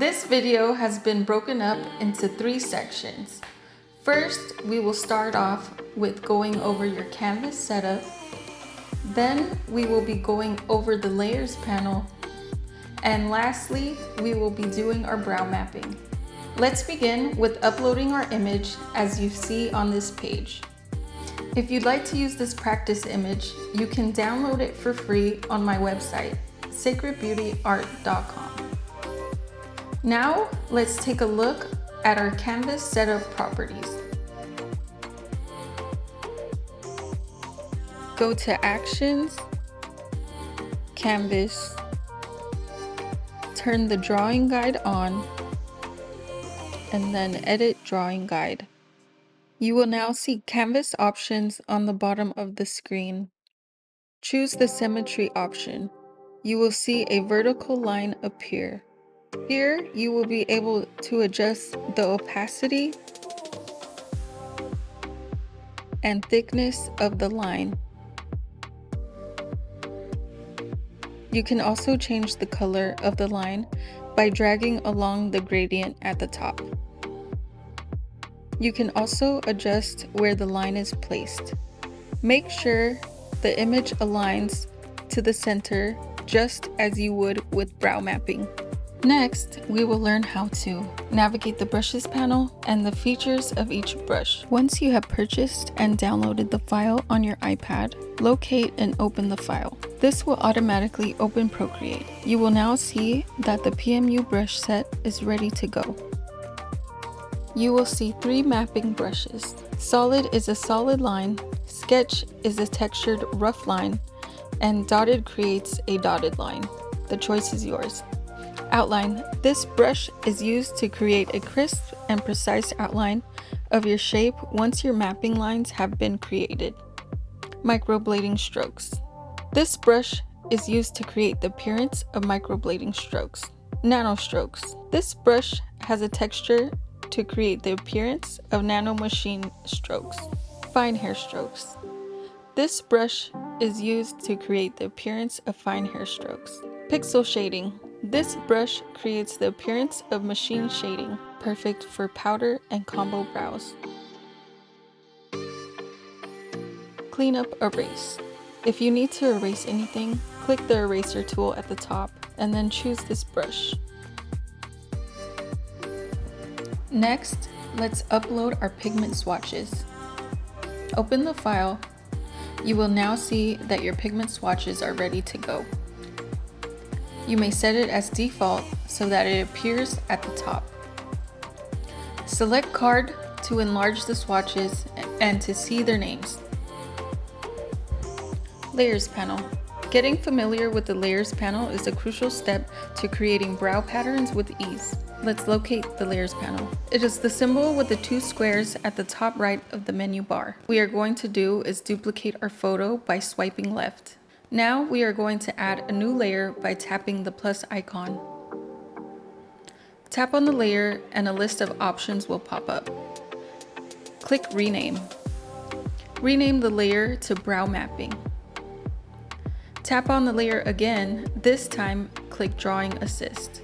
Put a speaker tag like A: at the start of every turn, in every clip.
A: This video has been broken up into 3 sections. First, we will start off with going over your canvas setup. Then we will be going over the layers panel. And lastly, we will be doing our brow mapping. Let's begin with uploading our image as you see on this page. If you'd like to use this practice image, you can download it for free on my website, sacredbeautyart.com. Now, let's take a look at our canvas setup properties. Go to Actions, Canvas, turn the drawing guide on, and then edit drawing guide. You will now see canvas options on the bottom of the screen. Choose the symmetry option. You will see a vertical line appear. Here, you will be able to adjust the opacity and thickness of the line. You can also change the color of the line by dragging along the gradient at the top. You can also adjust where the line is placed. Make sure the image aligns to the center just as you would with brow mapping. Next, we will learn how to navigate the brushes panel and the features of each brush. Once you have purchased and downloaded the file on your iPad, locate and open the file. This will automatically open Procreate. You will now see that the PMU brush set is ready to go. You will see 3 mapping brushes. Solid is a solid line, Sketch is a textured rough line, and Dotted creates a dotted line. The choice is yours. Outline. This brush is used to create a crisp and precise outline of your shape once your mapping lines have been created. Microblading strokes. This brush is used to create the appearance of microblading strokes. Nano strokes. This brush has a texture to create the appearance of nanomachine strokes. Fine hair strokes. This brush is used to create the appearance of fine hair strokes. Pixel shading. This brush creates the appearance of machine shading, perfect for powder and combo brows. Cleanup erase. If you need to erase anything, click the eraser tool at the top and then choose this brush. Next, let's upload our pigment swatches. Open the file. You will now see that your pigment swatches are ready to go. You may set it as default so that it appears at the top. Select Card to enlarge the swatches and to see their names. Layers panel. Getting familiar with the layers panel is a crucial step to creating brow patterns with ease. Let's locate the layers panel. It is the symbol with the 2 squares at the top right of the menu bar. What we are going to do is duplicate our photo by swiping left. Now we are going to add a new layer by tapping the plus icon. Tap on the layer and a list of options will pop up. Click Rename. Rename the layer to Brow Mapping. Tap on the layer again, this time click Drawing Assist.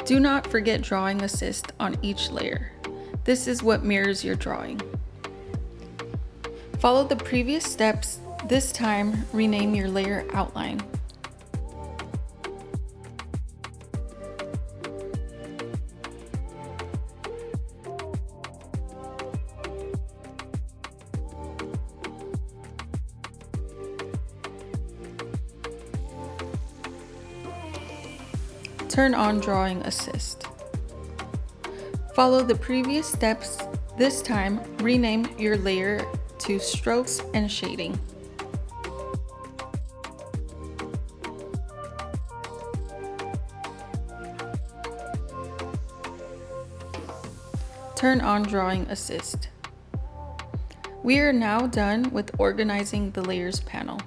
A: Do not forget Drawing Assist on each layer. This is what mirrors your drawing. Follow the previous steps. This time, rename your layer outline. Turn on Drawing Assist. Follow the previous steps. This time, rename your layer to Strokes and Shading. Turn on Drawing Assist. We are now done with organizing the layers panel.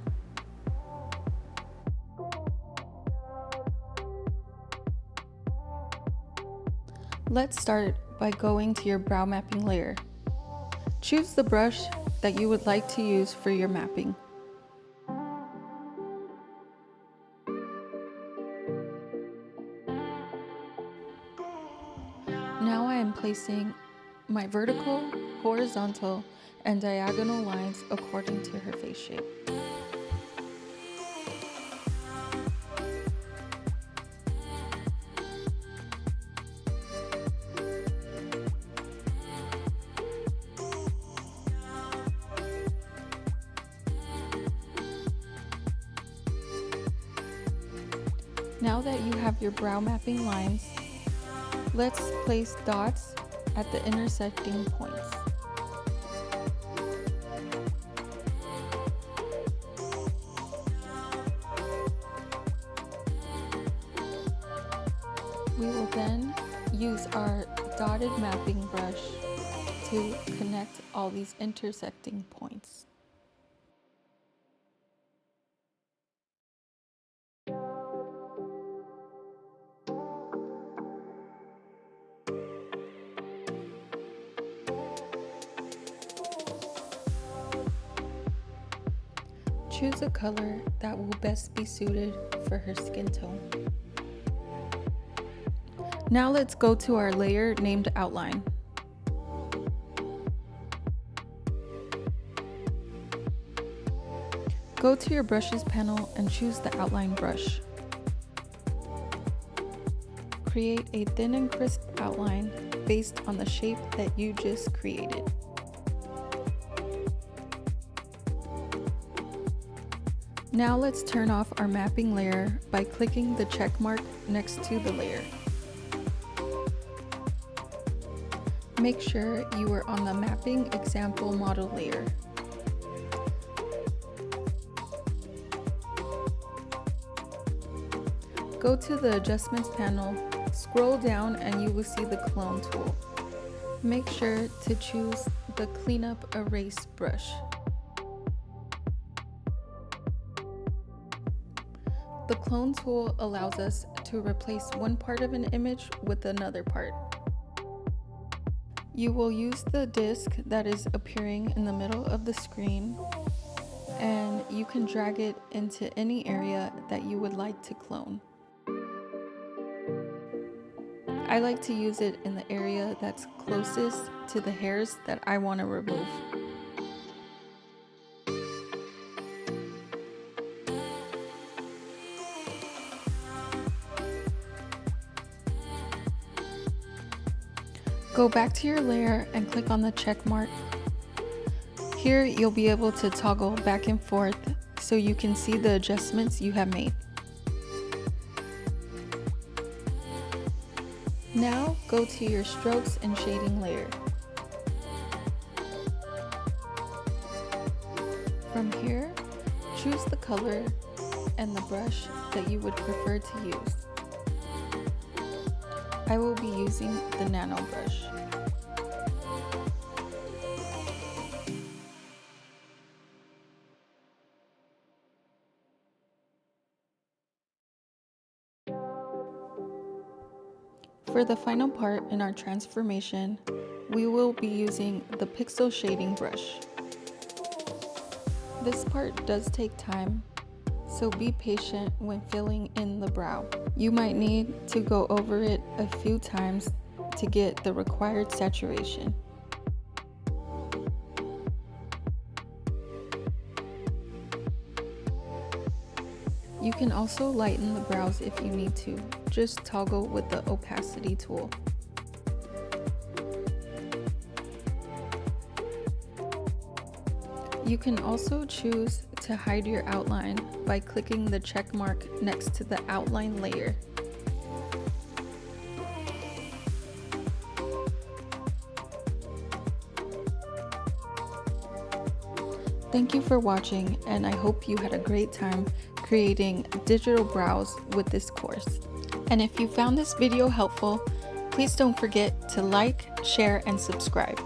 A: Let's start by going to your brow mapping layer. Choose the brush that you would like to use for your mapping. Now I am placing my vertical, horizontal, and diagonal lines according to her face shape. Now that you have your brow mapping lines, let's place dots at the intersecting points. We will then use our dotted mapping brush to connect all these intersecting points. Choose a color that will best be suited for her skin tone. Now let's go to our layer named Outline. Go to your brushes panel and choose the outline brush. Create a thin and crisp outline based on the shape that you just created. Now let's turn off our mapping layer by clicking the check mark next to the layer. Make sure you are on the mapping example model layer. Go to the adjustments panel, scroll down and you will see the clone tool. Make sure to choose the cleanup erase brush. The clone tool allows us to replace one part of an image with another part. You will use the disc that is appearing in the middle of the screen, and you can drag it into any area that you would like to clone. I like to use it in the area that's closest to the hairs that I want to remove. Go back to your layer and click on the check mark. Here you'll be able to toggle back and forth so you can see the adjustments you have made. Now go to your strokes and shading layer. From here, choose the color and the brush that you would prefer to use. I will be using the nano brush. For the final part in our transformation, we will be using the pixel shading brush. This part does take time, so be patient when filling in the brow. You might need to go over it a few times to get the required saturation. You can also lighten the brows if you need to. Just toggle with the opacity tool. You can also choose to hide your outline by clicking the check mark next to the outline layer. Thank you for watching, and I hope you had a great time creating digital brows with this course. And if you found this video helpful, please don't forget to like, share, and subscribe.